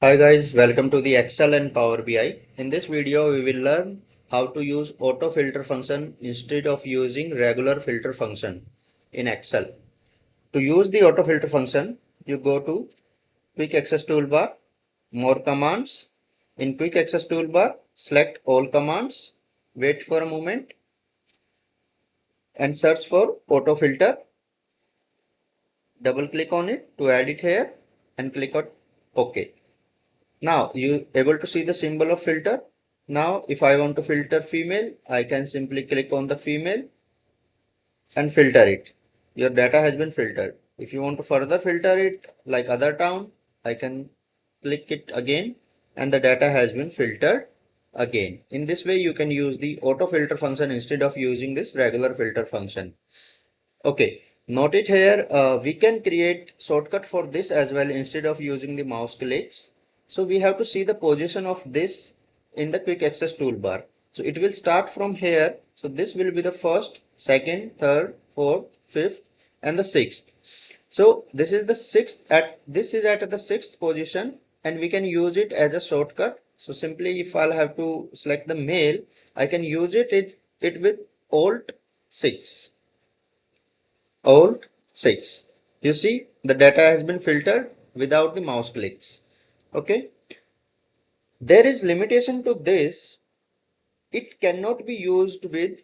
Hi guys, welcome to the Excel and Power BI. In this video, we will learn how to use auto filter function instead of using regular filter function in Excel. To use the auto filter function, you go to Quick Access Toolbar, More Commands. In Quick Access Toolbar, select All Commands, wait for a moment and search for auto filter. Double click on it to add it here and click on OK. Now you able to see the symbol of filter. Now if I want to filter female, I can simply click on the female and filter it. Your data has been filtered. If you want to further filter it like other town, I can click it again and the data has been filtered again. In this way you can use the auto filter function instead of using this regular filter function. Okay, note it here, we can create shortcut for this as well instead of using the mouse clicks. So we have to see the position of this in the quick access toolbar. So it will start from here. So this will be the first, second, third, fourth, fifth, and the sixth. So this is the sixth this is at the sixth position and we can use it as a shortcut. So simply if I'll have to select the male, I can use it with Alt 6. Alt 6. You see the data has been filtered without the mouse clicks. Okay. There is limitation to this. It cannot be used with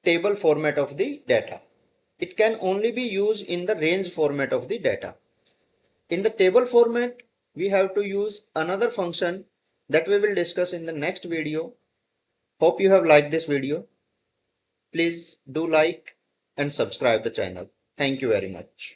table format of the data. It can only be used in the range format of the data. In the table format, we have to use another function that we will discuss in the next video. Hope you have liked this video. Please do like and subscribe the channel. Thank you very much.